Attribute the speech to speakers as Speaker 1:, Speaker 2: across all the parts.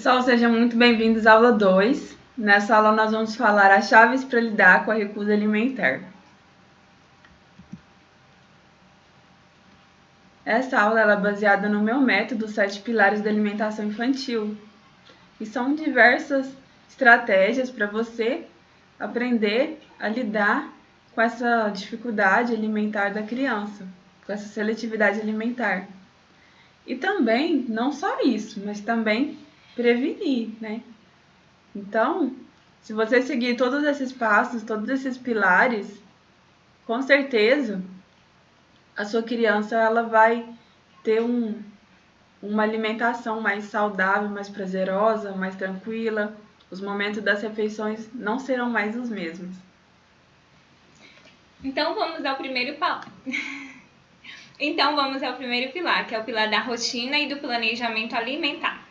Speaker 1: pessoal, sejam muito bem-vindos à aula 2. Nessa aula nós vamos falar as chaves para lidar com a recusa alimentar. Essa aula é baseada no meu método 7 pilares da alimentação infantil. E são diversas estratégias para você aprender a lidar com essa dificuldade alimentar da criança, com essa seletividade alimentar. E também, não só isso, mas também prevenir, né? Então, se você seguir todos esses passos, todos esses pilares, com certeza a sua criança ela vai ter uma alimentação mais saudável, mais prazerosa, mais tranquila. Os momentos das refeições não serão mais os mesmos.
Speaker 2: Então vamos ao primeiro pilar, que é o pilar da rotina e do planejamento alimentar.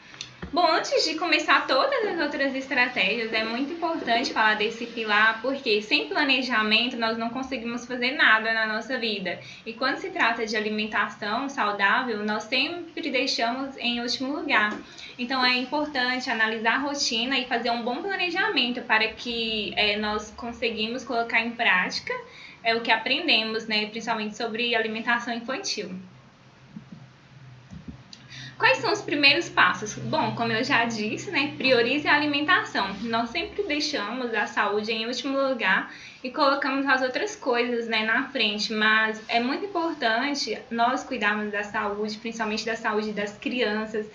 Speaker 2: Bom, antes de começar todas as outras estratégias, é muito importante falar desse pilar, porque sem planejamento nós não conseguimos fazer nada na nossa vida. E quando se trata de alimentação saudável, nós sempre deixamos em último lugar. Então é importante analisar a rotina e fazer um bom planejamento para que nós conseguimos colocar em prática o que aprendemos, né, principalmente sobre alimentação infantil. Quais são os primeiros passos? Bom, como eu já disse, né, priorize a alimentação. Nós sempre deixamos a saúde em último lugar e colocamos as outras coisas, né, na frente, mas é muito importante nós cuidarmos da saúde, principalmente da saúde das crianças,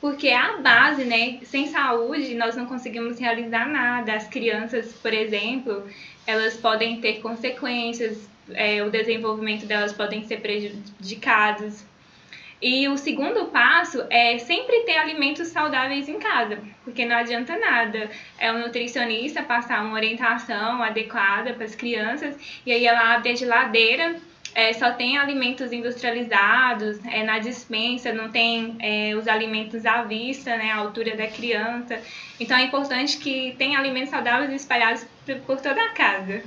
Speaker 2: porque é a base, né? Sem saúde nós não conseguimos realizar nada. As crianças, por exemplo, elas podem ter consequências, o desenvolvimento delas podem ser prejudicados. E o segundo passo é sempre ter alimentos saudáveis em casa, porque não adianta nada o nutricionista passar uma orientação adequada para as crianças e aí ela abre a geladeira, só tem alimentos industrializados, na despensa não tem os alimentos à vista, né, à altura da criança. Então é importante que tenha alimentos saudáveis espalhados por toda a casa.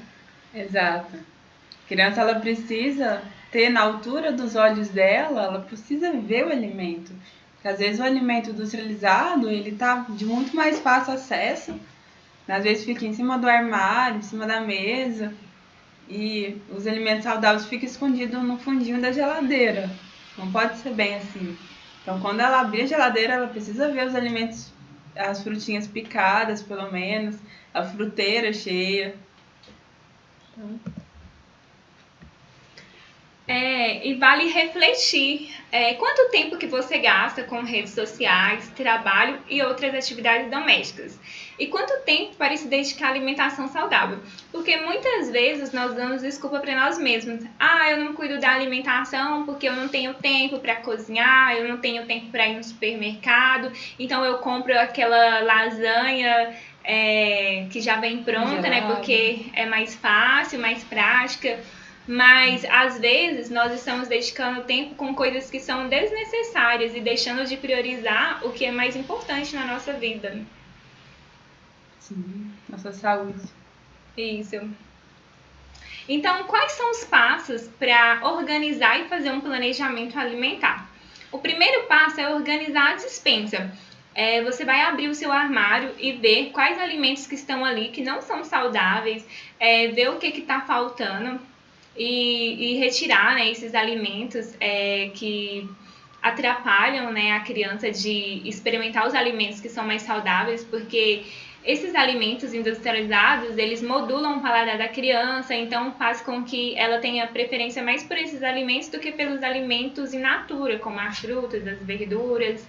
Speaker 1: Exato. A criança ela precisa ter na altura dos olhos dela, ela precisa ver o alimento. Porque às vezes o alimento industrializado, ele tá de muito mais fácil acesso, às vezes fica em cima do armário, em cima da mesa, e os alimentos saudáveis ficam escondidos no fundinho da geladeira. Não pode ser bem assim. Então, quando ela abrir a geladeira, ela precisa ver os alimentos, as frutinhas picadas, pelo menos, a fruteira cheia.
Speaker 2: E vale refletir quanto tempo que você gasta com redes sociais, trabalho e outras atividades domésticas. E quanto tempo para se dedicar à alimentação saudável. Porque muitas vezes nós damos desculpa para nós mesmos. Eu não cuido da alimentação porque eu não tenho tempo para cozinhar, eu não tenho tempo para ir no supermercado, então eu compro aquela lasanha que já vem pronta, né? Porque é mais fácil, mais prática. Mas às vezes nós estamos dedicando tempo com coisas que são desnecessárias e deixando de priorizar o que é mais importante na nossa vida.
Speaker 1: Sim, nossa saúde.
Speaker 2: Isso. Então, quais são os passos para organizar e fazer um planejamento alimentar? O primeiro passo é organizar a despensa. Você vai abrir o seu armário e ver quais alimentos que estão ali que não são saudáveis, ver o que está faltando. E retirar, né, esses alimentos que atrapalham, né, a criança de experimentar os alimentos que são mais saudáveis, porque esses alimentos industrializados, eles modulam o paladar da criança, então faz com que ela tenha preferência mais por esses alimentos do que pelos alimentos in natura, como as frutas, as verduras.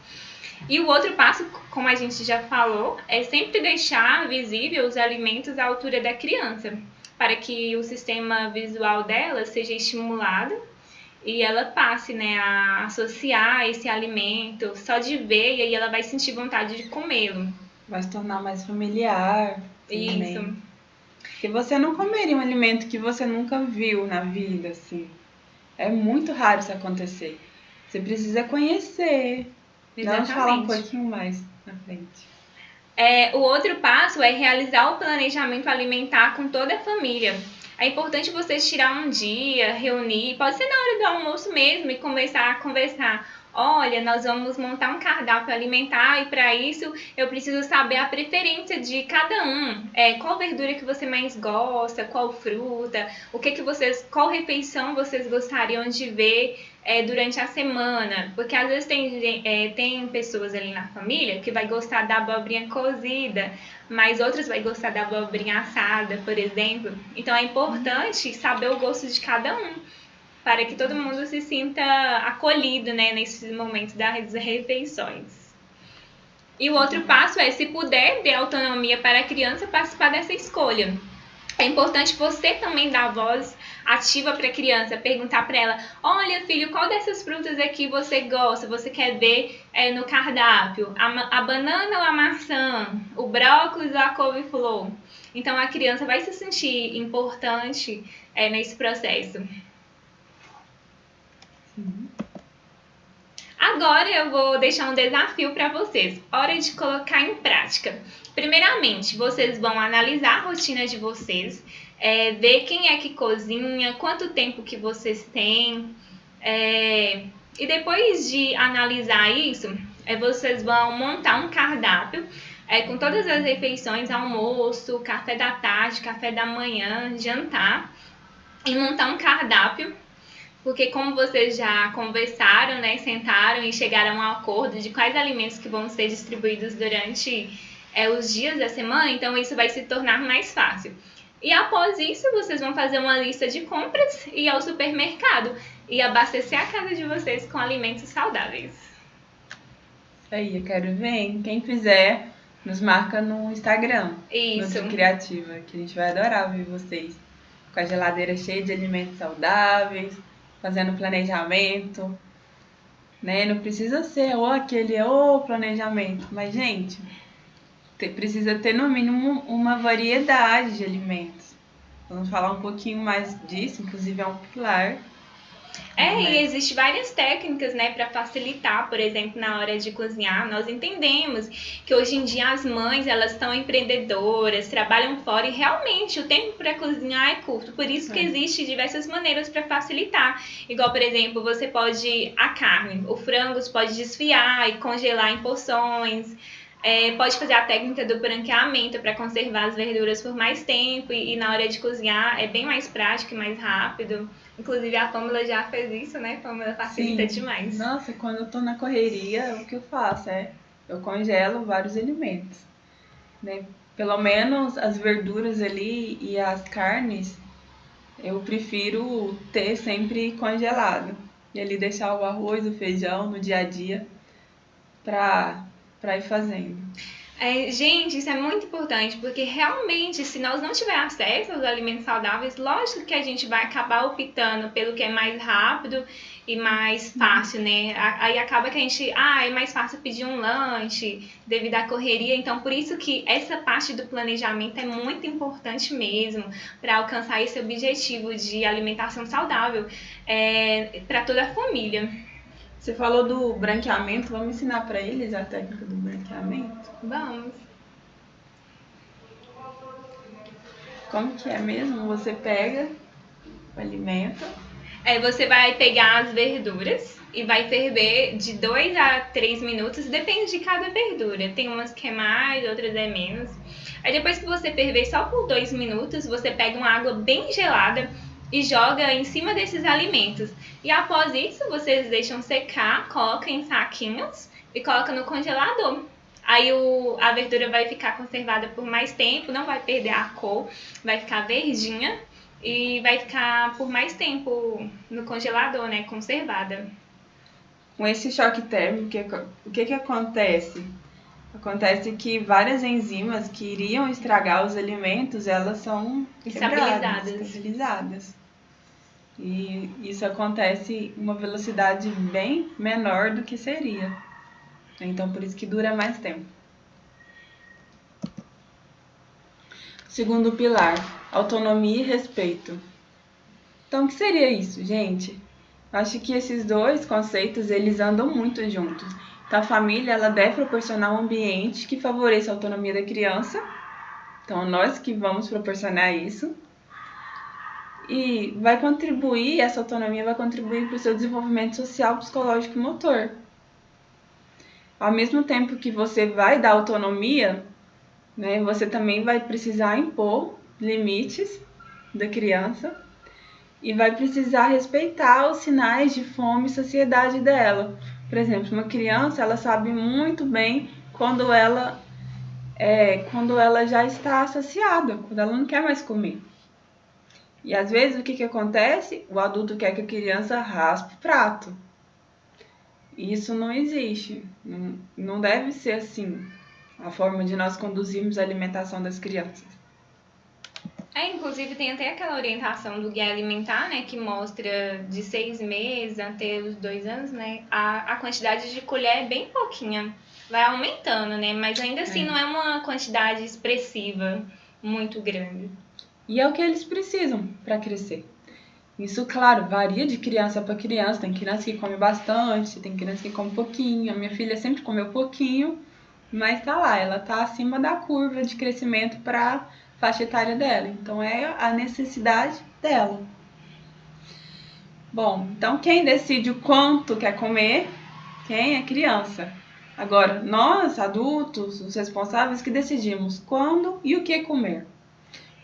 Speaker 2: E o outro passo, como a gente já falou, é sempre deixar visível os alimentos à altura da criança, para que o sistema visual dela seja estimulado e ela passe, né, a associar esse alimento só de ver, e aí ela vai sentir vontade de comê-lo.
Speaker 1: Vai se tornar mais familiar.
Speaker 2: Isso.
Speaker 1: Também. Porque você não comeria um alimento que você nunca viu na vida, assim. É muito raro isso acontecer. Você precisa conhecer.
Speaker 2: Exatamente.
Speaker 1: Vamos falar um pouquinho mais na frente.
Speaker 2: O outro passo é realizar o planejamento alimentar com toda a família. É importante vocês tirar um dia, reunir, pode ser na hora do almoço mesmo, e começar a conversar olha, nós vamos montar um cardápio alimentar e para isso eu preciso saber a preferência de cada um. Qual verdura que você mais gosta, qual fruta, qual refeição vocês gostariam de ver durante a semana. Porque às vezes tem pessoas ali na família que vai gostar da abobrinha cozida, mas outras vai gostar da abobrinha assada, por exemplo. Então é importante saber o gosto de cada um, para que todo mundo se sinta acolhido, né, nesses momentos das refeições. E o outro passo é, se puder, dê autonomia para a criança participar dessa escolha. É importante você também dar voz ativa para a criança, perguntar para ela, olha filho, qual dessas frutas aqui você gosta, você quer ver no cardápio? A banana ou a maçã? O brócolis ou a couve-flor? Então a criança vai se sentir importante nesse processo. Agora eu vou deixar um desafio para vocês. Hora de colocar em prática. Primeiramente, vocês vão analisar a rotina de vocês, ver quem é que cozinha, quanto tempo que vocês têm. E depois de analisar isso, vocês vão montar um cardápio com todas as refeições, almoço, café da tarde, café da manhã, jantar. E montar um cardápio. Porque como vocês já conversaram, né, sentaram e chegaram a um acordo de quais alimentos que vão ser distribuídos durante os dias da semana, então isso vai se tornar mais fácil. E após isso, vocês vão fazer uma lista de compras e ir ao supermercado e abastecer a casa de vocês com alimentos saudáveis.
Speaker 1: Isso aí, eu quero ver. Quem fizer, nos marca no Instagram.
Speaker 2: Isso.
Speaker 1: No Criativa, que a gente vai adorar ver vocês. Com a geladeira cheia de alimentos saudáveis, fazendo planejamento, né? Não precisa ser aquele planejamento, mas, gente, precisa ter no mínimo uma variedade de alimentos. Vamos falar um pouquinho mais disso, inclusive é um pilar.
Speaker 2: E existem várias técnicas, né, para facilitar, por exemplo, na hora de cozinhar. Nós entendemos que hoje em dia as mães, elas estão empreendedoras, trabalham fora e realmente o tempo para cozinhar é curto. Por isso que existem diversas maneiras para facilitar. Igual, por exemplo, você pode, a carne, o frango, você pode desfiar e congelar em porções. Pode fazer a técnica do branqueamento para conservar as verduras por mais tempo e na hora de cozinhar é bem mais prático e mais rápido. Inclusive a Pâmela já fez isso, né? A Pâmela facilita demais.
Speaker 1: Nossa, quando eu tô na correria, o que eu faço eu congelo vários alimentos, né? Pelo menos as verduras ali e as carnes, eu prefiro ter sempre congelado. E ali deixar o arroz, o feijão no dia a dia para ir fazendo.
Speaker 2: Gente, isso é muito importante, porque realmente, se nós não tivermos acesso aos alimentos saudáveis, lógico que a gente vai acabar optando pelo que é mais rápido e mais fácil, né? Aí acaba que a gente, é mais fácil pedir um lanche devido à correria. Então, por isso que essa parte do planejamento é muito importante mesmo, para alcançar esse objetivo de alimentação saudável para toda a família.
Speaker 1: Você falou do branqueamento, vamos ensinar para eles a técnica do branqueamento?
Speaker 2: Vamos.
Speaker 1: Como que é mesmo? Você pega o alimento.
Speaker 2: Você vai pegar as verduras e vai ferver de 2 a 3 minutos, depende de cada verdura. Tem umas que é mais, outras é menos. Aí depois que você ferver só por 2 minutos, você pega uma água bem gelada e joga em cima desses alimentos. E após isso, vocês deixam secar, colocam em saquinhos e colocam no congelador. Aí a verdura vai ficar conservada por mais tempo, não vai perder a cor, vai ficar verdinha e vai ficar por mais tempo no congelador, né, conservada.
Speaker 1: Com esse choque térmico, o que acontece? Acontece que várias enzimas que iriam estragar os alimentos, elas são estabilizadas. E isso acontece em uma velocidade bem menor do que seria. Então, por isso que dura mais tempo. Segundo pilar, autonomia e respeito. Então, o que seria isso, gente? Acho que esses dois conceitos, eles andam muito juntos. Então, a família, ela deve proporcionar um ambiente que favoreça a autonomia da criança. Então, nós que vamos proporcionar isso. E essa autonomia vai contribuir para o seu desenvolvimento social, psicológico e motor. Ao mesmo tempo que você vai dar autonomia, né, você também vai precisar impor limites da criança e vai precisar respeitar os sinais de fome e saciedade dela. Por exemplo, uma criança, ela sabe muito bem quando ela já está saciada, quando ela não quer mais comer. E às vezes o que acontece? O adulto quer que a criança raspe o prato. Isso não existe, não deve ser assim a forma de nós conduzirmos a alimentação das crianças.
Speaker 2: Inclusive tem até aquela orientação do Guia Alimentar, né, que mostra de 6 meses até os 2 anos, né, a quantidade de colher é bem pouquinha, vai aumentando, né, mas ainda assim não é uma quantidade expressiva muito grande.
Speaker 1: E é o que eles precisam para crescer. Isso, claro, varia de criança para criança. Tem criança que come bastante, tem criança que come pouquinho. A minha filha sempre comeu pouquinho, mas tá lá, ela tá acima da curva de crescimento para a faixa etária dela. Então é a necessidade dela. Bom, então quem decide o quanto quer comer? Quem é criança. Agora, nós, adultos, os responsáveis, que decidimos quando e o que comer.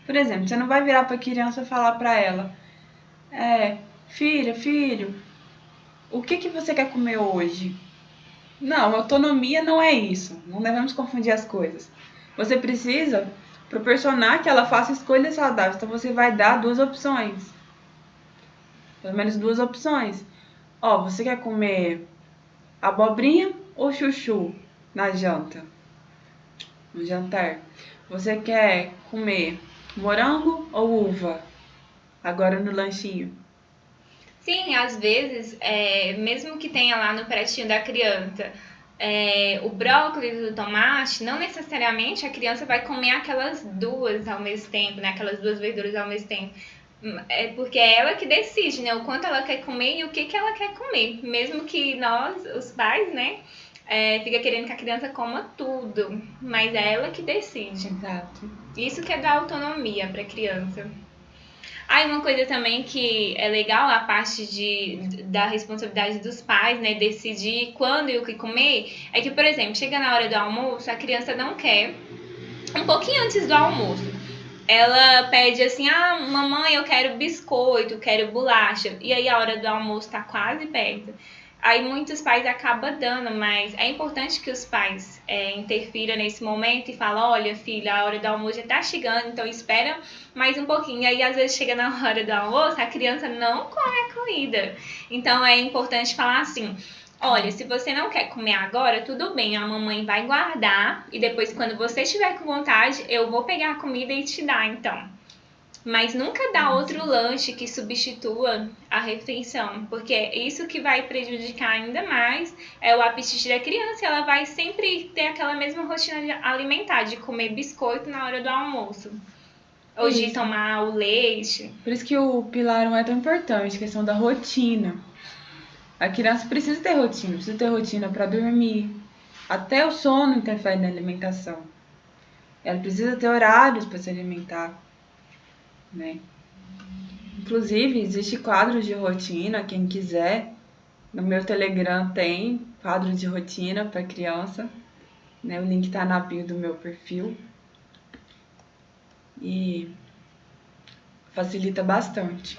Speaker 1: Por exemplo, você não vai virar para a criança e falar para ela: filha, filho, o que você quer comer hoje? Não, autonomia não é isso. Não devemos confundir as coisas. Você precisa proporcionar que ela faça escolhas saudáveis. Então você vai dar 2 opções. Pelo menos 2 opções. Você quer comer abobrinha ou chuchu na janta? No jantar. Você quer comer morango ou uva? Agora no lanchinho.
Speaker 2: Sim, às vezes, mesmo que tenha lá no pratinho da criança o brócolis e o tomate, não necessariamente a criança vai comer aquelas 2 ao mesmo tempo, né? Aquelas 2 verduras ao mesmo tempo. É porque é ela que decide, né? O quanto ela quer comer e o que ela quer comer. Mesmo que nós, os pais, né? Fica querendo que a criança coma tudo, mas é ela que decide.
Speaker 1: Exato.
Speaker 2: Isso que é dar autonomia para a criança. Uma coisa também que é legal, a parte da responsabilidade dos pais, né, decidir quando e o que comer, é que, por exemplo, chega na hora do almoço, a criança não quer, um pouquinho antes do almoço, ela pede assim: mamãe, eu quero biscoito, quero bolacha, e aí a hora do almoço tá quase perto. Aí muitos pais acabam dando, mas é importante que os pais interfiram nesse momento e falem: olha, filha, a hora do almoço já tá chegando, então espera mais um pouquinho. E aí às vezes chega na hora do almoço, a criança não come a comida. Então é importante falar assim: olha, se você não quer comer agora, tudo bem, a mamãe vai guardar e depois quando você estiver com vontade, eu vou pegar a comida e te dar, então. Mas nunca dá outro lanche que substitua a refeição, porque é isso que vai prejudicar ainda mais o apetite da criança. Ela vai sempre ter aquela mesma rotina alimentar, de comer biscoito na hora do almoço, ou de tomar o leite.
Speaker 1: Por isso que o pilar 1 é tão importante, a questão da rotina. A criança precisa ter rotina para dormir. Até o sono interfere na alimentação. Ela precisa ter horários para se alimentar, né? Inclusive, existe quadro de rotina, quem quiser. No meu Telegram tem quadro de rotina para criança, né? O link está na bio do meu perfil. E facilita bastante.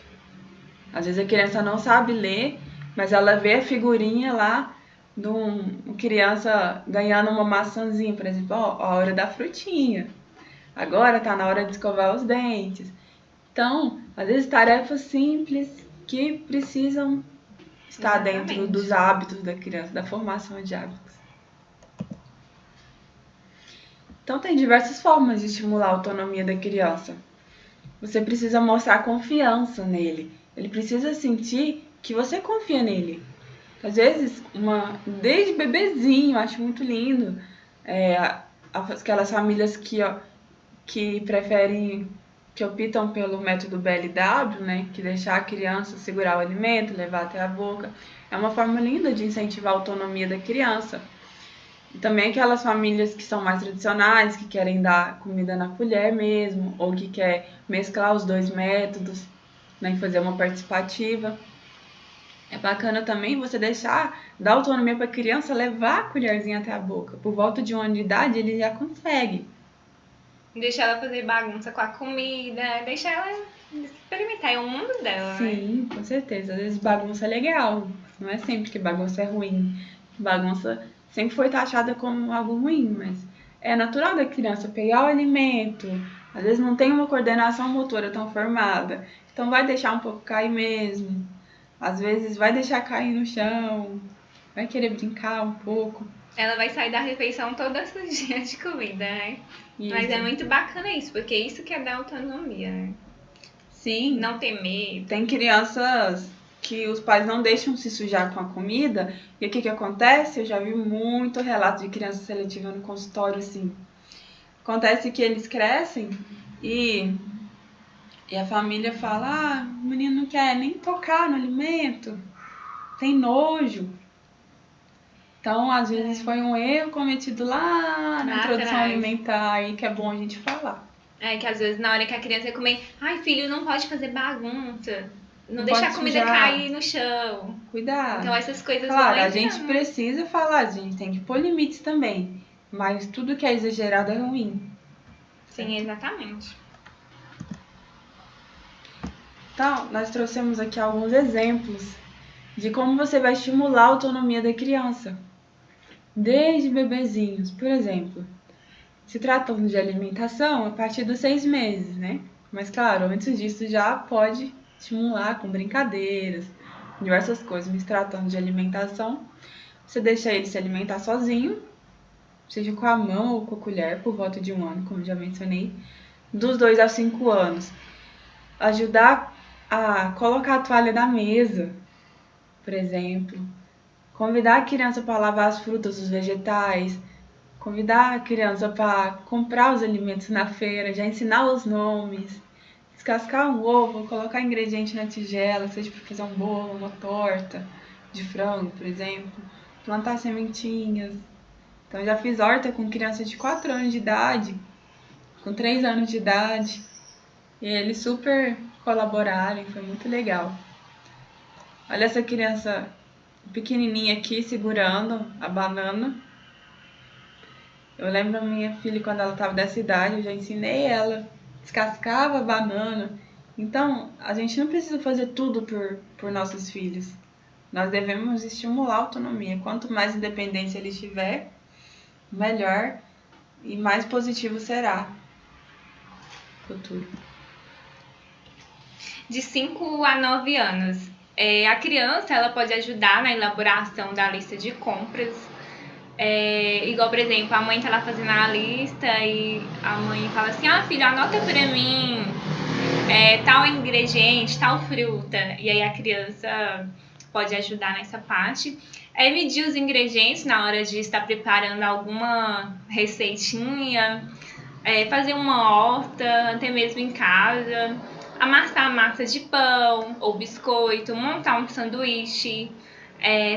Speaker 1: Às vezes a criança não sabe ler, mas ela vê a figurinha lá de uma criança ganhando uma maçãzinha, por exemplo, a hora da frutinha. Agora tá na hora de escovar os dentes. Então, às vezes tarefas simples que precisam estar dentro dos hábitos da criança, da formação de hábitos. Então, tem diversas formas de estimular a autonomia da criança. Você precisa mostrar confiança nele. Ele precisa sentir que você confia nele. Às vezes, desde bebezinho, eu acho muito lindo. Aquelas famílias que preferem, que optam pelo método BLW, né? Que deixar a criança segurar o alimento, levar até a boca. É uma forma linda de incentivar a autonomia da criança. E também aquelas famílias que são mais tradicionais, que querem dar comida na colher mesmo, ou que quer mesclar os 2 métodos, né, e fazer uma participativa. É bacana também você dar autonomia para a criança levar a colherzinha até a boca. Por volta de 1 ano de idade, ele já consegue.
Speaker 2: Deixar ela fazer bagunça com a comida, deixar ela experimentar, é o mundo dela, né?
Speaker 1: Sim, com certeza. Às vezes bagunça é legal. Não é sempre que bagunça é ruim. Bagunça sempre foi taxada como algo ruim, mas é natural da criança pegar o alimento. Às vezes não tem uma coordenação motora tão formada. Então vai deixar um pouco cair mesmo. Às vezes vai deixar cair no chão. Vai querer brincar um pouco.
Speaker 2: Ela vai sair da refeição toda sujinha de comida, né?
Speaker 1: Isso.
Speaker 2: Mas é muito bacana isso, porque isso que é dar autonomia, né?
Speaker 1: Sim.
Speaker 2: Não ter medo.
Speaker 1: Tem crianças que os pais não deixam se sujar com a comida. E o que acontece? Eu já vi muito relato de criança seletiva no consultório, assim. Acontece que eles crescem e a família fala: o menino não quer nem tocar no alimento, tem nojo. Então, às vezes foi um erro cometido lá na introdução alimentar, aí que é bom a gente falar.
Speaker 2: É que às vezes na hora que a criança vai comer, ai filho, não pode fazer bagunça, não deixa a comida cair no chão.
Speaker 1: Cuidado.
Speaker 2: Então essas coisas
Speaker 1: claro, a gente precisa falar, a gente tem que pôr limites também, mas tudo que é exagerado é ruim.
Speaker 2: Sim, exatamente.
Speaker 1: Então, nós trouxemos aqui alguns exemplos de como você vai estimular a autonomia da criança. Desde bebezinhos, por exemplo, se tratando de alimentação a partir dos 6 meses, né? Mas claro, antes disso já pode estimular com brincadeiras, diversas coisas. Mas tratando de alimentação, você deixa ele se alimentar sozinho, seja com a mão ou com a colher, por volta de 1 ano, como já mencionei, dos 2 aos 5 anos. Ajudar a colocar a toalha na mesa, por exemplo. Convidar a criança para lavar as frutas, os vegetais. Convidar a criança para comprar os alimentos na feira, já ensinar os nomes. Descascar um ovo, colocar ingrediente na tigela, seja para fazer um bolo, uma torta de frango, por exemplo. Plantar sementinhas. Então, eu já fiz horta com criança de 4 anos de idade, com 3 anos de idade. E eles super colaboraram, foi muito legal. Olha essa criança pequenininha aqui segurando a banana. Eu lembro a minha filha quando ela estava dessa idade, eu já ensinei ela, descascava a banana. Então, a gente não precisa fazer tudo por nossos filhos. Nós devemos estimular a autonomia. Quanto mais independência ele tiver, melhor e mais positivo será o futuro.
Speaker 2: De 5 a 9 anos. A criança ela pode ajudar na elaboração da lista de compras. Igual, por exemplo, a mãe tá lá fazendo a lista e a mãe fala assim: filho, anota pra mim tal ingrediente, tal fruta. E aí a criança pode ajudar nessa parte. Medir os ingredientes na hora de estar preparando alguma receitinha, fazer uma horta, até mesmo em casa. Amassar massa de pão ou biscoito, montar um sanduíche,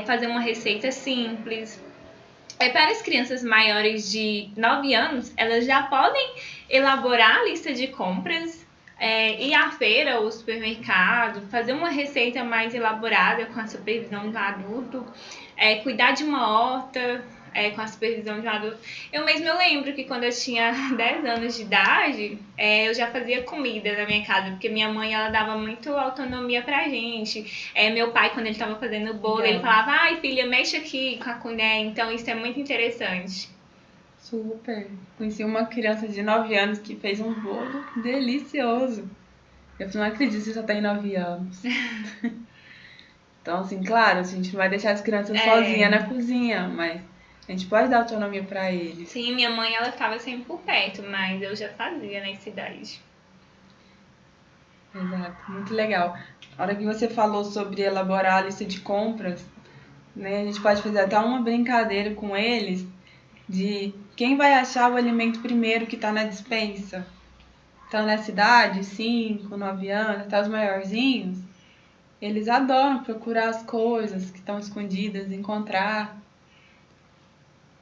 Speaker 2: fazer uma receita simples. Para as crianças maiores de 9 anos, elas já podem elaborar a lista de compras, ir à feira ou supermercado, fazer uma receita mais elaborada com a supervisão do adulto, cuidar de uma horta, com a supervisão de um adulto. Eu lembro que quando eu tinha 10 anos de idade, eu já fazia comida na minha casa, porque minha mãe ela dava muito autonomia pra gente. Meu pai, quando ele estava fazendo o bolo, ele falava: ai filha, mexe aqui com a colher. Então isso é muito interessante.
Speaker 1: Super! Conheci uma criança de 9 anos que fez um bolo delicioso. Eu não acredito que você só tem 9 anos. Então, assim, claro, a gente não vai deixar as crianças sozinhas na cozinha, mas a gente pode dar autonomia para eles.
Speaker 2: Sim, minha mãe ela estava sempre por perto, mas eu já fazia nessa idade.
Speaker 1: Exato, muito legal. A hora que você falou sobre elaborar a lista de compras, né, a gente pode fazer até uma brincadeira com eles de quem vai achar o alimento primeiro que está na despensa. Então, nessa idade, 5, 9 anos, até os maiorzinhos, eles adoram procurar as coisas que estão escondidas, encontrar.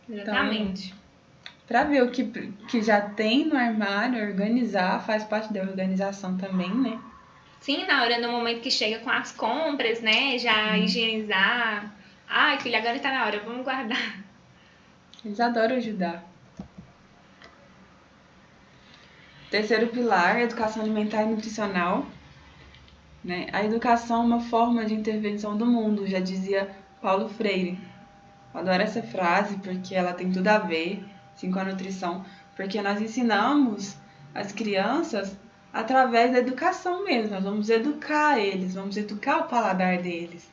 Speaker 2: Exatamente.
Speaker 1: Então, para ver o que já tem no armário, organizar, faz parte da organização também, né?
Speaker 2: Sim, na hora, no momento que chega com as compras, né? Já higienizar. Ai, filho, agora tá na hora, vamos guardar.
Speaker 1: Eles adoram ajudar. Terceiro pilar, educação alimentar e nutricional. Né? A educação é uma forma de intervenção do mundo, já dizia Paulo Freire. Eu adoro essa frase porque ela tem tudo a ver, assim, com a nutrição, porque nós ensinamos as crianças através da educação mesmo. Nós vamos educar eles, vamos educar o paladar deles,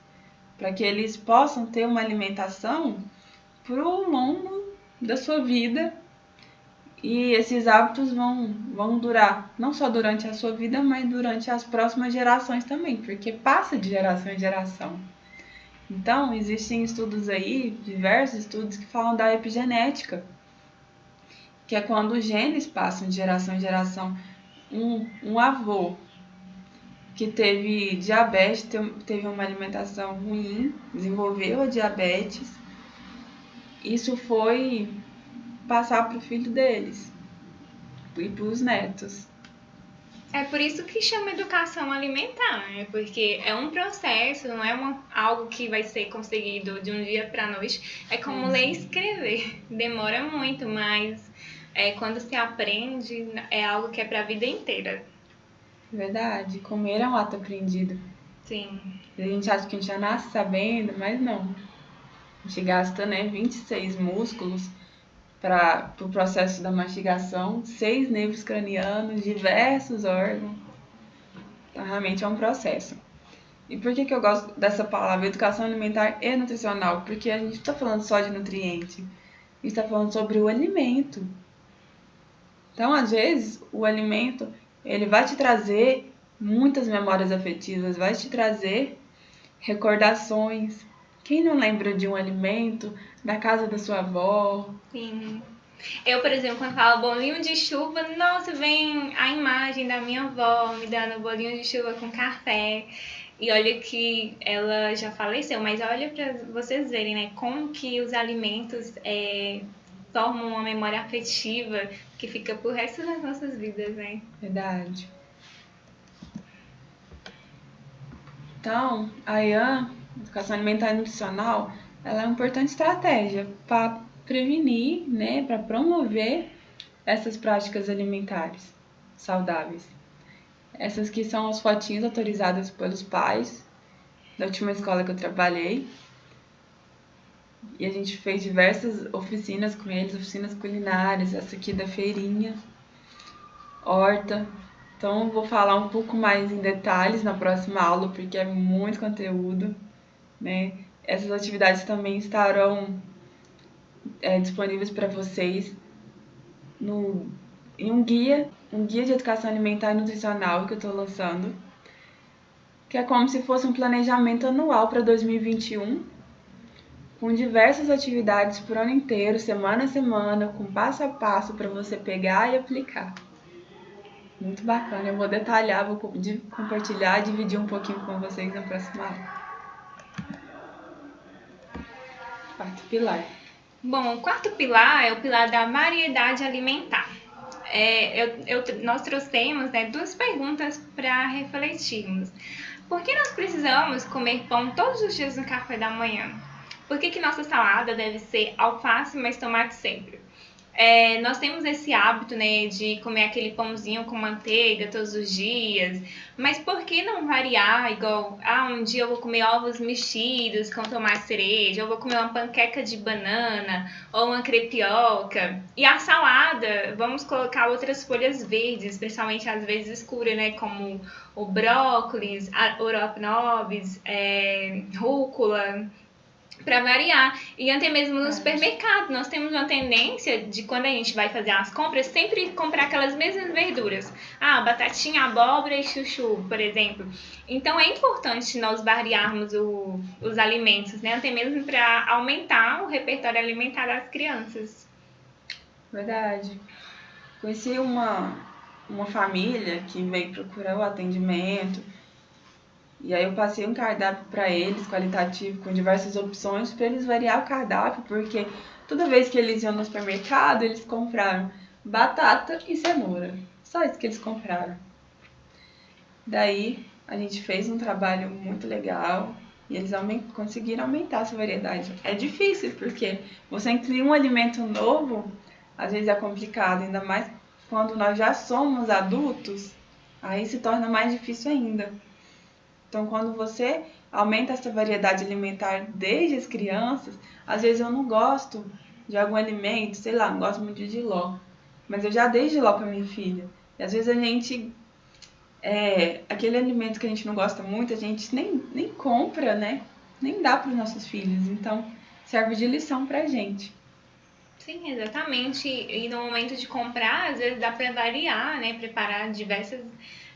Speaker 1: para que eles possam ter uma alimentação pro longo da sua vida. E esses hábitos vão durar, não só durante a sua vida, mas durante as próximas gerações também, porque passa de geração em geração. Então, existem estudos aí, diversos estudos, que falam da epigenética, que é quando os genes passam de geração em geração. Um avô que teve diabetes, teve uma alimentação ruim, desenvolveu a diabetes, isso foi passar para o filho deles e para os netos.
Speaker 2: É por isso que chama educação alimentar, né? Porque é um processo, não é algo que vai ser conseguido de um dia para a noite. É como ler e escrever. Demora muito, mas quando se aprende, é algo que é para a vida inteira.
Speaker 1: Verdade. Comer é um ato aprendido.
Speaker 2: Sim.
Speaker 1: A gente acha que a gente já nasce sabendo, mas não. A gente gasta, 26 músculos para o processo da mastigação, 6 nervos cranianos, diversos órgãos. Então, realmente é um processo. E por que eu gosto dessa palavra, educação alimentar e nutricional? Porque a gente não está falando só de nutriente, a gente está falando sobre o alimento. Então, às vezes, o alimento ele vai te trazer muitas memórias afetivas, vai te trazer recordações. Quem não lembra de um alimento da casa da sua avó?
Speaker 2: Sim. Eu, por exemplo, quando falo bolinho de chuva, nossa, vem a imagem da minha avó me dando bolinho de chuva com café. E olha que ela já faleceu, mas olha para vocês verem, né, como que os alimentos formam uma memória afetiva que fica pro resto das nossas vidas, né?
Speaker 1: Verdade. Então, a IAN, Educação Alimentar e Nutricional, ela é uma importante estratégia para prevenir, né, para promover essas práticas alimentares saudáveis. Essas que são as fotinhas autorizadas pelos pais da última escola que eu trabalhei. E a gente fez diversas oficinas com eles, oficinas culinárias, essa aqui da feirinha, horta. Então, eu vou falar um pouco mais em detalhes na próxima aula, porque é muito conteúdo, né? Essas atividades também estarão disponíveis para vocês em um guia de educação alimentar e nutricional que eu estou lançando, que é como se fosse um planejamento anual para 2021, com diversas atividades por ano inteiro, semana a semana, com passo a passo para você pegar e aplicar. Muito bacana, eu vou detalhar, vou compartilhar, dividir um pouquinho com vocês na próxima aula. Quarto pilar.
Speaker 2: Bom, o quarto pilar é o pilar da variedade alimentar. Nós trouxemos, né, duas perguntas para refletirmos. Por que nós precisamos comer pão todos os dias no café da manhã? Por que nossa salada deve ser alface, mas tomate sempre? Nós temos esse hábito, né, de comer aquele pãozinho com manteiga todos os dias, mas por que não variar? Igual, um dia eu vou comer ovos mexidos com tomate cereja, eu vou comer uma panqueca de banana ou uma crepioca. E a salada, vamos colocar outras folhas verdes, principalmente às vezes escuras, né, como o brócolis, a uropnobis, rúcula, para variar. E até mesmo no supermercado, nós temos uma tendência de, quando a gente vai fazer as compras, sempre comprar aquelas mesmas verduras. Batatinha, abóbora e chuchu, por exemplo. Então é importante nós variarmos os alimentos, né? Até mesmo para aumentar o repertório alimentar das crianças.
Speaker 1: Verdade. Conheci uma família que veio procurar o atendimento. E aí eu passei um cardápio para eles, qualitativo, com diversas opções, para eles variar o cardápio, porque toda vez que eles iam no supermercado, eles compraram batata e cenoura. Só isso que eles compraram. Daí a gente fez um trabalho muito legal e eles conseguiram aumentar essa variedade. É difícil, porque você incluir um alimento novo, às vezes é complicado, ainda mais quando nós já somos adultos, aí se torna mais difícil ainda. Então, quando você aumenta essa variedade alimentar desde as crianças, às vezes eu não gosto de algum alimento, sei lá, não gosto muito de jiló, mas eu já dei jiló para minha filha. E às vezes a gente, aquele alimento que a gente não gosta muito, a gente nem compra, né? Nem dá para os nossos filhos. Então, serve de lição para a gente.
Speaker 2: Sim, exatamente. E no momento de comprar, às vezes dá para variar, né? Preparar diversas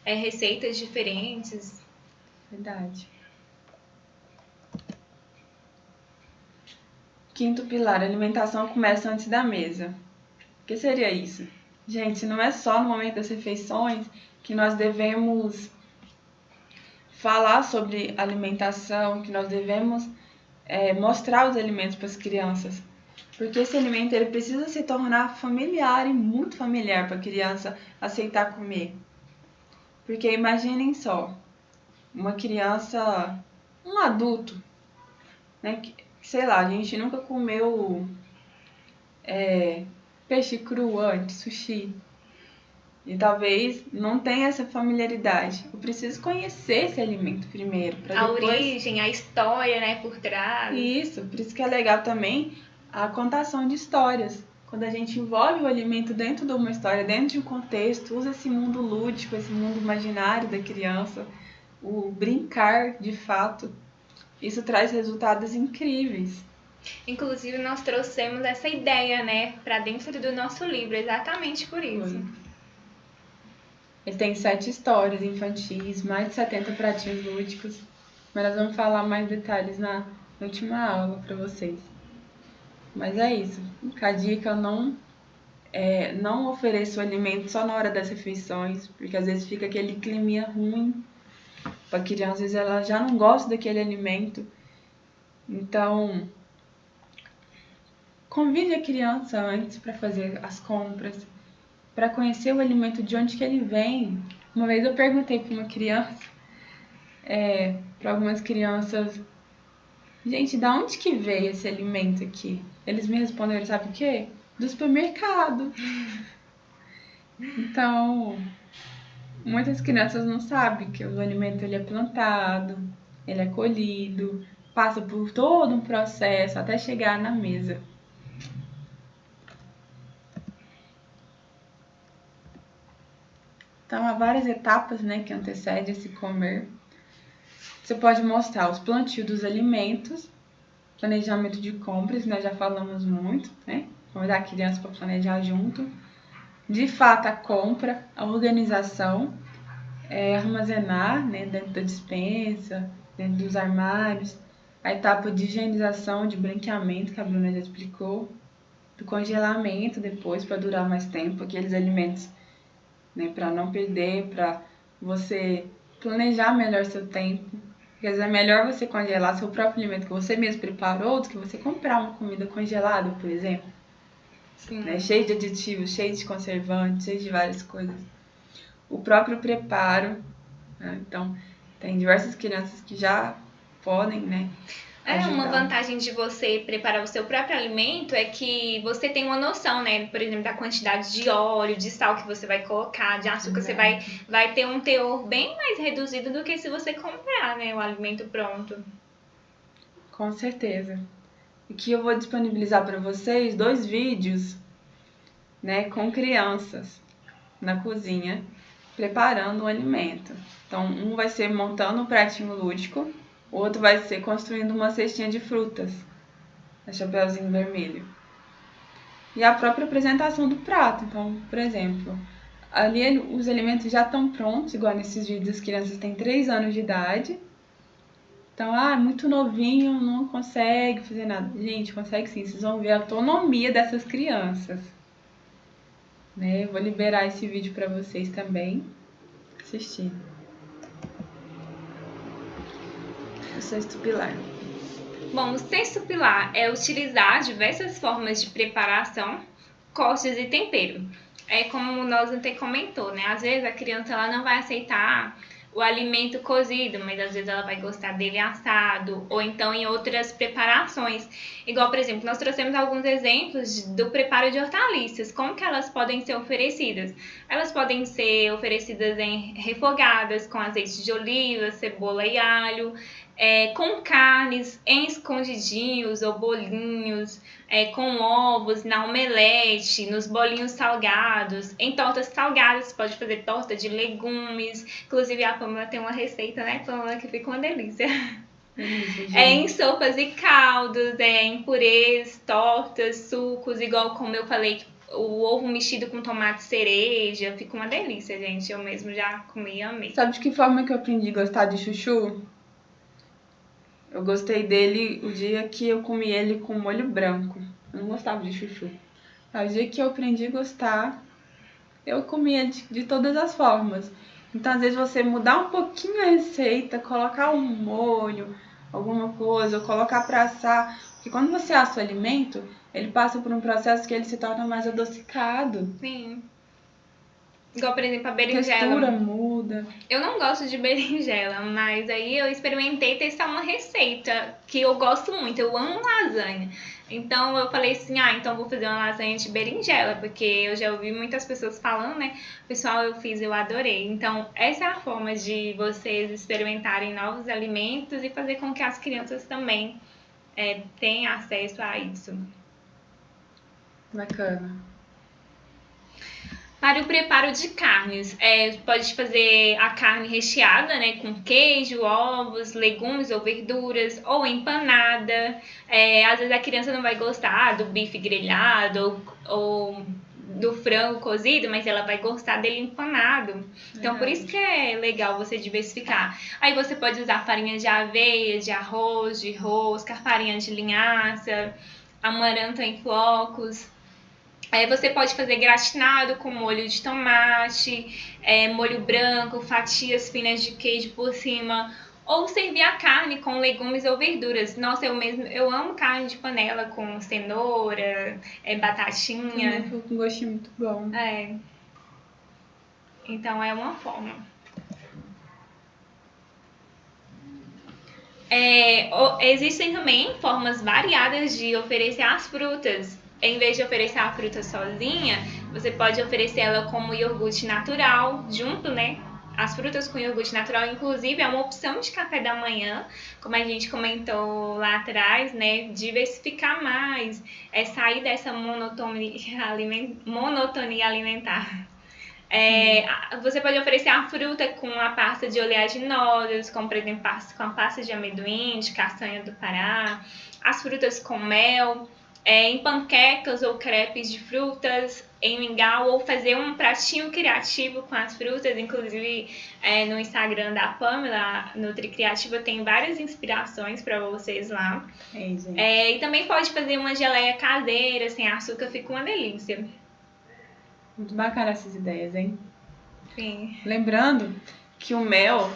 Speaker 2: receitas diferentes.
Speaker 1: Verdade. Quinto pilar, alimentação começa antes da mesa. O que seria isso? Gente, não é só no momento das refeições que nós devemos falar sobre alimentação, que nós devemos mostrar os alimentos para as crianças. Porque esse alimento ele precisa se tornar familiar e muito familiar para a criança aceitar comer. Porque imaginem só, uma criança, um adulto, né? Sei lá, a gente nunca comeu peixe cru antes, sushi. E talvez não tenha essa familiaridade. Eu preciso conhecer esse alimento primeiro.
Speaker 2: A origem, a história, né, por trás.
Speaker 1: Isso, por isso que é legal também a contação de histórias. Quando a gente envolve o alimento dentro de uma história, dentro de um contexto, usa esse mundo lúdico, esse mundo imaginário da criança, o brincar de fato, isso traz resultados incríveis.
Speaker 2: Inclusive, nós trouxemos essa ideia, né, para dentro do nosso livro, exatamente por isso.
Speaker 1: Ele tem 7 histórias infantis, mais de 70 pratinhos lúdicos, mas nós vamos falar mais detalhes na última aula para vocês. Mas é isso. A dica eu não ofereço o alimento só na hora das refeições, porque às vezes fica aquele climinha ruim para a criança, às vezes ela já não gosta daquele alimento. Então, convide a criança antes para fazer as compras, para conhecer o alimento, de onde que ele vem. Uma vez eu perguntei para uma criança, para algumas crianças, gente, da onde que veio esse alimento aqui? Eles me responderam, sabe o quê? Do supermercado. Então, muitas crianças não sabem que o alimento ele é plantado, ele é colhido, passa por todo um processo até chegar na mesa. Então, há várias etapas, né, que antecedem esse comer. Você pode mostrar os plantios dos alimentos, planejamento de compras, nós já falamos muito, né? Convidar a criança para planejar junto. De fato, a compra, a organização, armazenar, né, dentro da despensa, dentro dos armários. A etapa de higienização, de branqueamento, que a Bruna já explicou. Do congelamento depois, para durar mais tempo, aqueles alimentos, né, para não perder, para você planejar melhor seu tempo. Porque às vezes é melhor você congelar seu próprio alimento que você mesmo preparou do que você comprar uma comida congelada, por exemplo.
Speaker 2: Sim.
Speaker 1: Né? Cheio de aditivos, cheio de conservantes, cheio de várias coisas. O próprio preparo, né? Então, tem diversas crianças que já podem, né, ajudar.
Speaker 2: Uma vantagem de você preparar o seu próprio alimento é que você tem uma noção, né? Por exemplo, da quantidade de óleo, de sal que você vai colocar, de açúcar, você vai ter um teor bem mais reduzido do que se você comprar, né, o alimento pronto.
Speaker 1: Com certeza. Aqui eu vou disponibilizar para vocês 2 vídeos, né, com crianças na cozinha preparando um alimento. Então, um vai ser montando um pratinho lúdico, o outro vai ser construindo uma cestinha de frutas, a Chapeuzinho Vermelho. E a própria apresentação do prato. Então, por exemplo, ali os alimentos já estão prontos, igual nesses vídeos as crianças têm 3 anos de idade. Então, muito novinho, não consegue fazer nada. Gente, consegue sim, vocês vão ver a autonomia dessas crianças. Né? Eu vou liberar esse vídeo para vocês também assistir. O 6º pilar.
Speaker 2: Bom, o 6º pilar é utilizar diversas formas de preparação, cortes e tempero. É como nós até comentou, né? Às vezes a criança ela não vai aceitar o alimento cozido, mas às vezes ela vai gostar dele assado, ou então em outras preparações. Igual, por exemplo, nós trouxemos alguns exemplos do preparo de hortaliças, como que elas podem ser oferecidas. Elas podem ser oferecidas refogadas com azeite de oliva, cebola e alho, com carnes, em escondidinhos ou bolinhos, com ovos, na omelete, nos bolinhos salgados, em tortas salgadas, você pode fazer torta de legumes. Inclusive a Pamela tem uma receita, né, Pamela, que fica uma delícia. Em sopas e caldos, em purês, tortas, sucos, igual como eu falei, o ovo mexido com tomate cereja, fica uma delícia, gente. Eu mesmo já comi e amei.
Speaker 1: Sabe de que forma que eu aprendi a gostar de chuchu? Eu gostei dele o dia que eu comi ele com molho branco. Eu não gostava de chuchu. Aí, o dia que eu aprendi a gostar, eu comia de todas as formas. Então, às vezes, você mudar um pouquinho a receita, colocar um molho, alguma coisa, ou colocar para assar. Porque quando você assa o alimento, ele passa por um processo que ele se torna mais adocicado.
Speaker 2: Sim. Igual, por exemplo, a
Speaker 1: A
Speaker 2: berinjela.
Speaker 1: textura muda.
Speaker 2: Eu não gosto de berinjela, mas aí eu experimentei testar uma receita que eu gosto muito. Eu amo lasanha. Então eu falei assim, então vou fazer uma lasanha de berinjela, porque eu já ouvi muitas pessoas falando, né? Pessoal, eu fiz, eu adorei. Então essa é a forma de vocês experimentarem novos alimentos e fazer com que as crianças também tenham acesso a isso.
Speaker 1: Bacana.
Speaker 2: Para o preparo de carnes, pode fazer a carne recheada, né, com queijo, ovos, legumes ou verduras, ou empanada. Às vezes a criança não vai gostar do bife grelhado ou do frango cozido, mas ela vai gostar dele empanado. Então, por isso que é legal você diversificar. Aí você pode usar farinha de aveia, de arroz, de rosca, farinha de linhaça, amaranto em flocos. Você pode fazer gratinado com molho de tomate, molho branco, fatias finas de queijo por cima, ou servir a carne com legumes ou verduras. Nossa, eu amo carne de panela com cenoura, batatinha.
Speaker 1: Também fica com um gostinho muito bom.
Speaker 2: Então é uma forma. Existem também formas variadas de oferecer as frutas. Em vez de oferecer a fruta sozinha, você pode oferecer ela como iogurte natural, junto, né? As frutas com iogurte natural, inclusive, é uma opção de café da manhã, como a gente comentou lá atrás, né? Diversificar mais, sair dessa monotonia alimentar. Você pode oferecer a fruta com a pasta de oleaginosas, como por exemplo com a pasta de amendoim, de castanha do Pará, as frutas com mel, em panquecas ou crepes de frutas, em mingau, ou fazer um pratinho criativo com as frutas. Inclusive no Instagram da Pamela, Nutri Criativa, tem várias inspirações para vocês lá. E também pode fazer uma geleia caseira, sem açúcar, fica uma delícia.
Speaker 1: Muito bacana essas ideias, hein?
Speaker 2: Sim.
Speaker 1: Lembrando que o mel,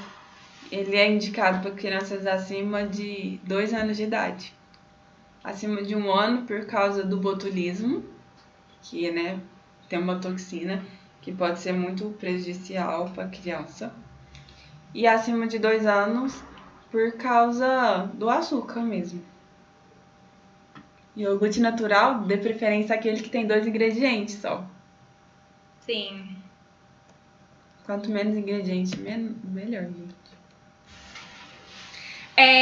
Speaker 1: ele é indicado para crianças acima de 2 anos de idade. Acima de 1 ano por causa do botulismo, que tem uma toxina que pode ser muito prejudicial para a criança. E acima de 2 anos por causa do açúcar mesmo. Iogurte natural, de preferência aquele que tem 2 ingredientes só.
Speaker 2: Sim.
Speaker 1: Quanto menos ingredientes, melhor, gente.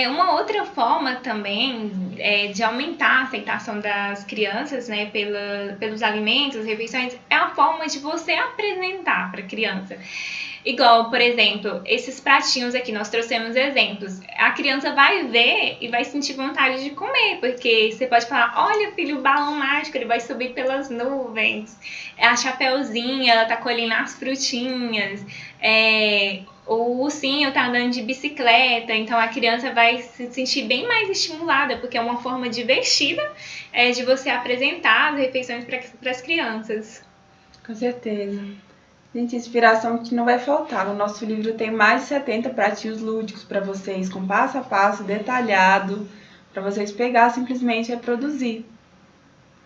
Speaker 2: Uma outra forma também de aumentar a aceitação das crianças, né, pelos alimentos, refeições, é a forma de você apresentar para a criança. Igual, por exemplo, esses pratinhos aqui, nós trouxemos exemplos. A criança vai ver e vai sentir vontade de comer, porque você pode falar, olha, filho, o balão mágico, ele vai subir pelas nuvens. A Chapeuzinho, ela tá colhendo as frutinhas. O ursinho tá andando de bicicleta, então a criança vai se sentir bem mais estimulada, porque é uma forma divertida de você apresentar as refeições para as crianças.
Speaker 1: Com certeza. Gente, inspiração que não vai faltar. No nosso livro tem mais de 70 pratinhos lúdicos para vocês, com passo a passo, detalhado, para vocês pegar simplesmente e reproduzir.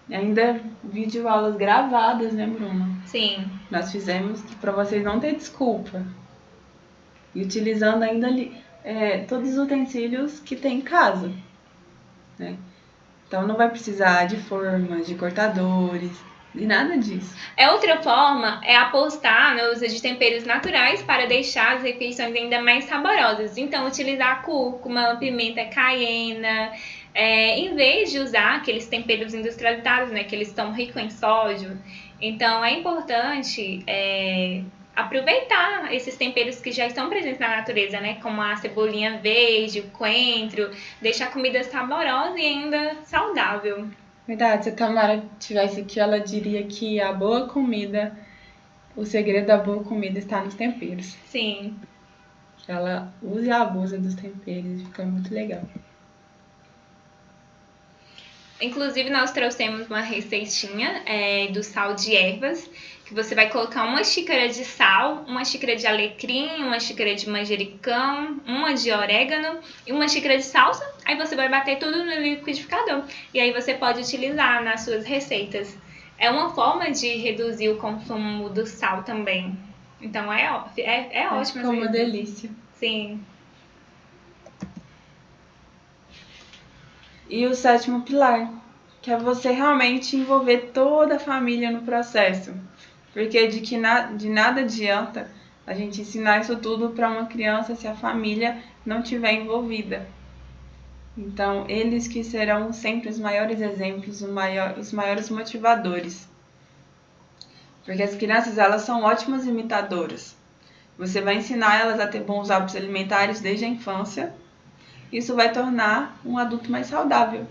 Speaker 1: E ainda videoaulas gravadas, né, Bruna?
Speaker 2: Sim.
Speaker 1: Nós fizemos para vocês não terem desculpa. e utilizando ainda todos os utensílios que tem em casa, né? Então não vai precisar de formas, de cortadores, de nada disso.
Speaker 2: Outra forma é apostar no uso de temperos naturais para deixar as refeições ainda mais saborosas. Então, utilizar cúrcuma, pimenta caiena, em vez de usar aqueles temperos industrializados, né, que eles estão ricos em sódio. Então, é importante aproveitar esses temperos que já estão presentes na natureza, né, como a cebolinha verde, o coentro, deixar a comida saborosa e ainda saudável.
Speaker 1: Verdade, se a Tamara tivesse aqui, ela diria que a boa comida, o segredo da boa comida está nos temperos.
Speaker 2: Sim.
Speaker 1: Que ela usa e abusa dos temperos, fica muito legal.
Speaker 2: Inclusive, nós trouxemos uma receitinha do sal de ervas, que você vai colocar 1 xícara de sal, 1 xícara de alecrim, 1 xícara de manjericão, 1 de orégano e 1 xícara de salsa. Aí você vai bater tudo no liquidificador. E aí você pode utilizar nas suas receitas. É uma forma de reduzir o consumo do sal também. Então é ótimo.
Speaker 1: Fica uma delícia.
Speaker 2: Sim.
Speaker 1: E o 7º pilar, que é você realmente envolver toda a família no processo. Porque de nada adianta a gente ensinar isso tudo para uma criança se a família não estiver envolvida. Então, eles que serão sempre os maiores exemplos, os maiores motivadores. Porque as crianças, elas são ótimas imitadoras. Você vai ensinar elas a ter bons hábitos alimentares desde a infância. Isso vai tornar um adulto mais saudável,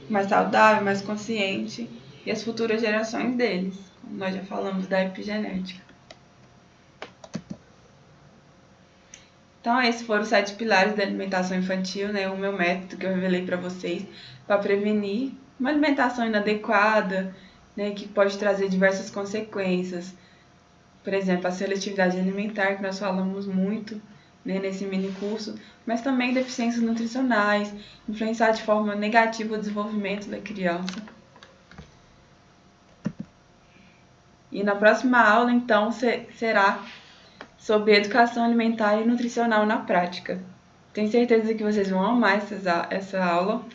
Speaker 1: mais consciente, e as futuras gerações deles, como nós já falamos da epigenética. Então, esses foram os 7 pilares da alimentação infantil, né? O meu método que eu revelei para vocês para prevenir uma alimentação inadequada, né? Que pode trazer diversas consequências. Por exemplo, a seletividade alimentar, que nós falamos muito, né, nesse mini curso, mas também deficiências nutricionais, influenciar de forma negativa o desenvolvimento da criança. E na próxima aula, então, será sobre educação alimentar e nutricional na prática. Tenho certeza que vocês vão amar essa aula,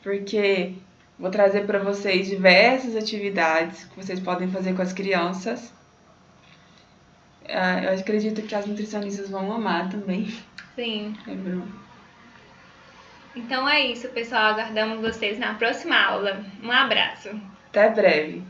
Speaker 1: porque vou trazer para vocês diversas atividades que vocês podem fazer com as crianças. Eu acredito que as nutricionistas vão amar também.
Speaker 2: Sim.
Speaker 1: É, Bruno?
Speaker 2: Então é isso, pessoal. Aguardamos vocês na próxima aula. Um abraço.
Speaker 1: Até breve.